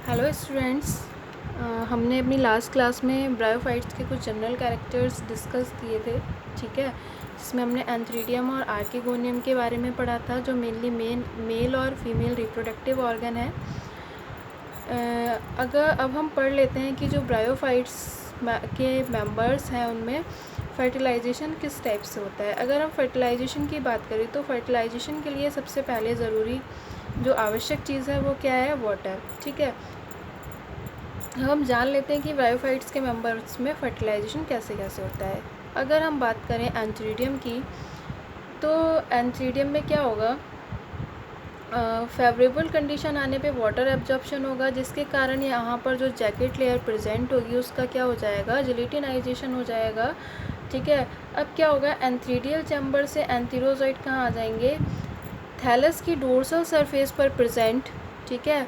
Hello students. हमने अपनी last class में ब्रायोफाइट्स के कुछ जनरल कैरेक्टर्स डिस्कस किए थे, ठीक है। जिसमें हमने एंथ्रीडियम और आर्किगोनियम के बारे में पढ़ा था, जो मेनली मेल और फीमेल रिप्रोडक्टिव ऑर्गन है। अब हम पढ़ लेते हैं कि जो ब्रायोफाइट्स के मेंबर्स हैं उनमें फर्टिलाइजेशन किस टाइप से होता है। अगर हम फर्टिलाइजेशन की बात करें तो फर्टिलाइजेशन के लिए सबसे पहले ज़रूरी जो आवश्यक चीज़ है वो क्या है, वाटर, ठीक है। हम जान लेते हैं कि ब्रायोफाइट्स के मेंबर्स में फर्टिलाइजेशन कैसे कैसे होता है। अगर हम बात करें एंथ्रीडियम की, तो एंथ्रीडियम में क्या होगा, फेवरेबल कंडीशन आने पे वाटर एब्जॉर्प्शन होगा, जिसके कारण यहाँ पर जो जैकेट लेयर प्रेजेंट होगी उसका क्या हो जाएगा, जिलेटिनाइजेशन हो जाएगा, ठीक है। अब क्या होगा, एंथ्रीडियल चैम्बर से एंथीरोजोइट कहाँ आ जाएंगे, थैलस की डोर्सल सरफेस पर प्रेजेंट, ठीक है,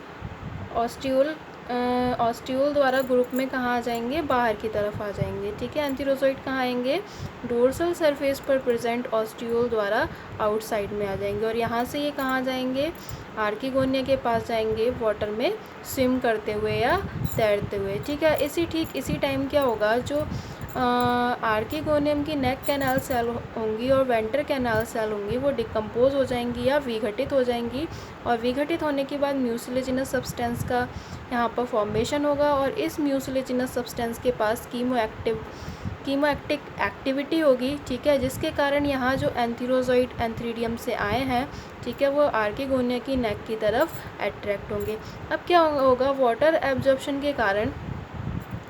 ऑस्टियोल द्वारा ग्रुप में कहाँ आ जाएंगे, बाहर की तरफ आ जाएंगे, ठीक है। एंथीरोजोइट कहाँ आएंगे, डोर्सल सरफेस पर प्रेजेंट ऑस्टियोल द्वारा आउटसाइड में आ जाएंगे, और यहाँ से ये कहाँ जाएंगे, आर्किगोनिया के पास जाएंगे, वाटर में स्विम करते हुए या तैरते हुए, ठीक है। ठीक इसी टाइम क्या होगा, जो आर्किगोनियम की नेक कैनाल सेल होंगी और वेंटर कैनाल सेल होंगी, वो डिकम्पोज हो जाएंगी या विघटित हो जाएंगी, और विघटित होने के बाद म्यूसिलेजिनस सब्सटेंस का यहाँ पर फॉर्मेशन होगा, और इस म्यूसिलेजिनस सब्सटेंस के पास कीमोएक्टिक एक्टिविटी होगी, ठीक है, जिसके कारण यहाँ जो एंथीरोजोइट एंथ्रीडियम से आए हैं, ठीक है, वो आर्किगोनिया की नेक की तरफ अट्रैक्ट होंगे। अब क्या होगा, वाटर एब्जॉर्प्शन के कारण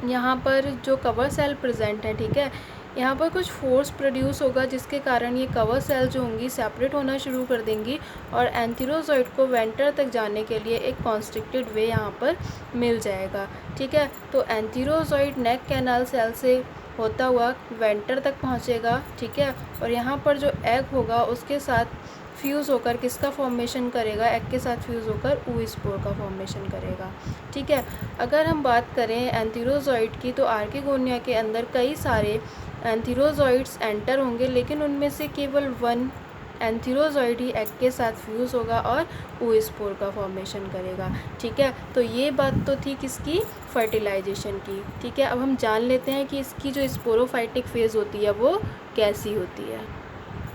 यहाँ पर जो कवर सेल प्रेजेंट है, ठीक है, यहाँ पर कुछ फोर्स प्रोड्यूस होगा, जिसके कारण ये कवर सेल जो होंगी सेपरेट होना शुरू कर देंगी, और एंथीरोजोइट को वेंटर तक जाने के लिए एक कॉन्स्ट्रिक्टेड वे यहाँ पर मिल जाएगा, ठीक है। तो एंथीरोजोइट नेक कैनाल सेल से होता हुआ वेंटर तक पहुँचेगा, ठीक है, और यहाँ पर जो एग होगा उसके साथ फ्यूज़ होकर किसका फॉर्मेशन करेगा, एग के साथ फ्यूज़ होकर oospore का फॉर्मेशन करेगा, ठीक है। अगर हम बात करें एंथीरोजोइट की, तो आर्किगोनिया के अंदर कई सारे एंथीरोजोइट्स एंटर होंगे, लेकिन उनमें से केवल वन एंथीरोजोइड ही एग के साथ फ्यूज़ होगा और oospore का फॉर्मेशन करेगा, ठीक है। तो ये बात तो थी किसकी, फर्टिलाइजेशन की, ठीक है। अब हम जान लेते हैं कि इसकी जो स्पोरोफाइटिक फेज़ होती है वो कैसी होती है।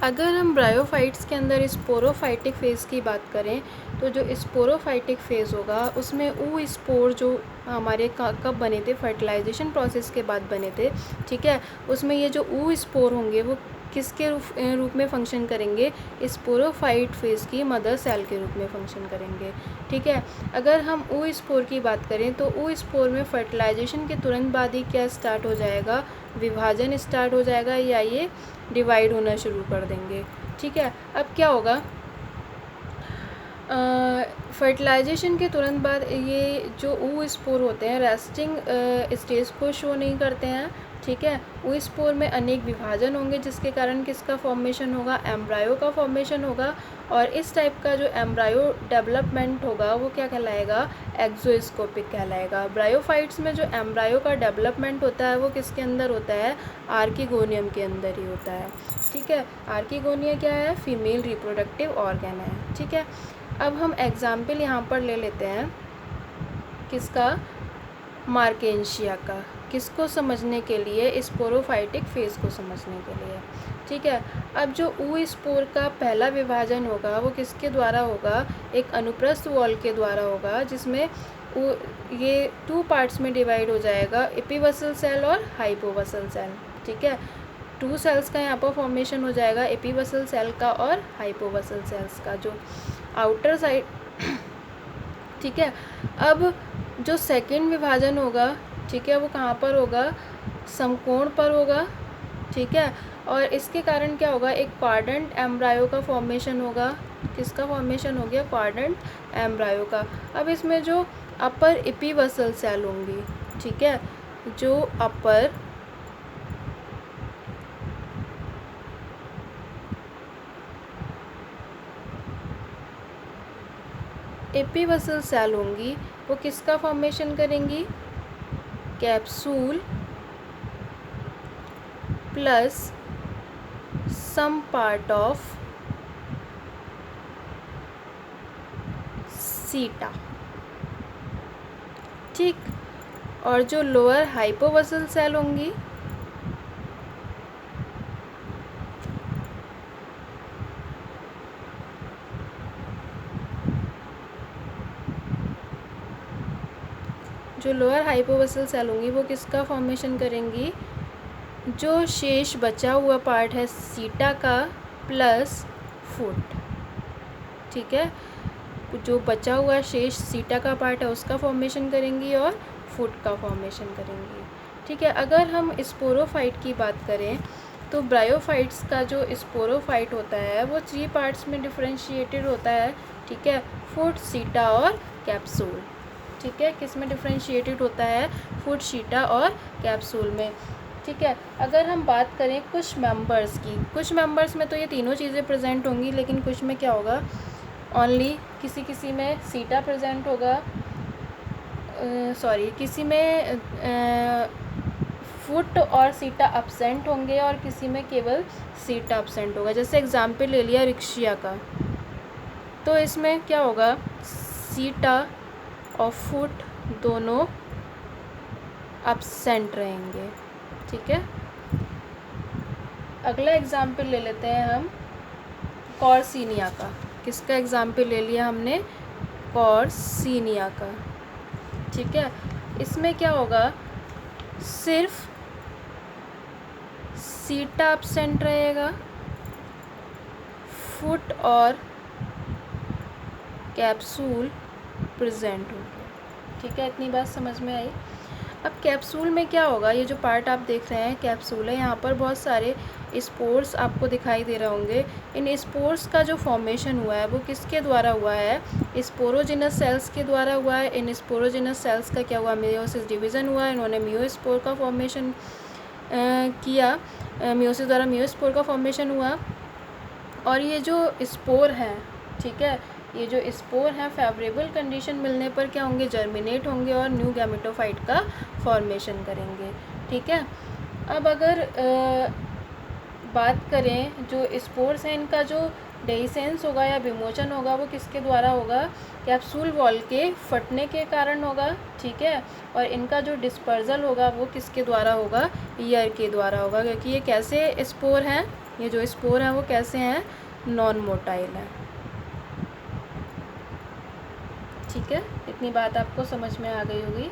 अगर हम ब्रायोफाइट्स के अंदर स्पोरोफाइटिक फ़ेज़ की बात करें, तो जो स्पोरोफाइटिक फ़ेज़ होगा उसमें oospore जो हमारे कब बने थे, फर्टिलाइजेशन प्रोसेस के बाद बने थे, ठीक है। उसमें ये जो oospore होंगे वो किसके रूप में फंक्शन करेंगे, स्पोरोफाइट फेज़ की मदर सेल के रूप में फंक्शन करेंगे, ठीक है। अगर हम oospore की बात करें, तो oospore में फर्टिलाइजेशन के तुरंत बाद ही क्या स्टार्ट हो जाएगा, विभाजन स्टार्ट हो जाएगा, या ये डिवाइड होना शुरू कर देंगे, ठीक है। अब क्या होगा, फर्टिलाइजेशन के तुरंत बाद ये जो oospore होते हैं रेस्टिंग स्टेज को शो नहीं करते हैं, ठीक है। oospore में अनेक विभाजन होंगे, जिसके कारण किसका फॉर्मेशन होगा, एम्ब्रायो का फॉर्मेशन होगा, और इस टाइप का जो एम्ब्रायो डेवलपमेंट होगा वो क्या कहलाएगा, एक्सोस्कोपिक कहलाएगा। ब्रायोफाइट्स में जो एम्ब्रायो का डेवलपमेंट होता है वो किसके अंदर होता है, आर्किगोनियम के अंदर ही होता है, ठीक है। आर्किगोनिया क्या है, फीमेल रिप्रोडक्टिव ऑर्गन है, ठीक है। अब हम एग्जाम्पल यहाँ पर ले लेते हैं किसका, मार्केंशिया का, किसको समझने के लिए, स्पोरोफाइटिक फेज़ को समझने के लिए, ठीक है। अब जो oospore का पहला विभाजन होगा वो किसके द्वारा होगा, एक अनुप्रस्थ वॉल के द्वारा होगा, जिसमें ये 2 पार्ट्स में डिवाइड हो जाएगा, एपीवसल सेल और हाइपोवसल सेल, ठीक है। 2 सेल्स का यहाँ पर फॉर्मेशन हो जाएगा, एपीवसल सेल का और हाइपोवसल सेल्स का, जो आउटर साइड, ठीक है। अब जो सेकंड विभाजन होगा, ठीक है, वो कहाँ पर होगा, समकोण पर होगा, ठीक है, और इसके कारण क्या होगा, एक क्वाड्रेंट एम्ब्रायो का फॉर्मेशन होगा, किसका फॉर्मेशन हो गया, क्वाड्रेंट एम्ब्रायो का। अब इसमें जो अपर एपीवसल सेल होंगी, ठीक है, जो अपर एपीवसल सेल होंगी वो किसका फॉर्मेशन करेंगी, capsule plus some part of सीटा, ठीक। और जो लोअर हाइपोवेसल सेल होंगी वो किसका फॉर्मेशन करेंगी, जो शेष बचा हुआ पार्ट है सीटा का प्लस फुट। ठीक है, जो बचा हुआ शेष सीटा का पार्ट है उसका फॉर्मेशन करेंगी और फुट का फॉर्मेशन करेंगी। ठीक है, अगर हम स्पोरोफाइट की बात करें तो ब्रायोफाइट्स का जो स्पोरोफाइट होता है वो 3 पार्ट्स में डिफरेंशिएटेड होता है। ठीक है, फुट, सीटा और कैप्सूल। ठीक है, किस में डिफरेंशिएटेड होता है, फुट, सीटा और कैप्सूल में। ठीक है, अगर हम बात करें कुछ मेंबर्स की, कुछ मेंबर्स में तो ये तीनों चीज़ें प्रेजेंट होंगी, लेकिन कुछ में क्या होगा, ओनली किसी में सीटा प्रेजेंट होगा, किसी में फुट और सीटा अब्सेंट होंगे और किसी में केवल सीटा अब्सेंट होगा। जैसे एग्जाम्पल ले लिया रिक्शिया का, तो इसमें क्या होगा, सीटा और फुट दोनों अब्सेंट रहेंगे। ठीक है, अगला एग्जाम्पल ले लेते हैं हम कॉर्सिनिया का। किसका एग्जाम्पल ले लिया हमने, कॉर्सिनिया का। ठीक है, इसमें क्या होगा, सिर्फ सीटा अब्सेंट रहेगा, फुट और कैप्सूल प्रेजेंट होगा। ठीक है, इतनी बात समझ में आई। अब कैप्सूल में क्या होगा, ये जो पार्ट आप देख रहे हैं कैप्सूल है, यहाँ पर बहुत सारे स्पोर्स आपको दिखाई दे रहे होंगे। इन स्पोर्स का जो फॉर्मेशन हुआ है वो किसके द्वारा हुआ है, स्पोरोजिनस सेल्स के द्वारा हुआ है। इन स्पोरोजिनस सेल्स का क्या हुआ, मेयोसिस डिवीज़न हुआ, इन्होंने मियोस्पोर का फॉर्मेशन किया, मियोसिस द्वारा मियोस्पोर का फॉर्मेशन हुआ। और ये जो स्पोर हैं, ठीक है, ये जो स्पोर हैं फेवरेबल कंडीशन मिलने पर क्या होंगे, जर्मिनेट होंगे और न्यू गैमेटोफाइट का फॉर्मेशन करेंगे। ठीक है, अब अगर बात करें जो स्पोर्स हैं, इनका जो डेhiscence होगा या विमोचन होगा वो किसके द्वारा होगा, कैप्सूल वॉल के फटने के कारण होगा। ठीक है, और इनका जो डिस्पर्जल होगा वो किसके द्वारा होगा, ईयर के द्वारा होगा, क्योंकि ये कैसे स्पोर हैं, ये जो स्पोर हैं वो कैसे हैं, नॉन मोटाइल हैं। ठीक है, इतनी बात आपको समझ में आ गई होगी।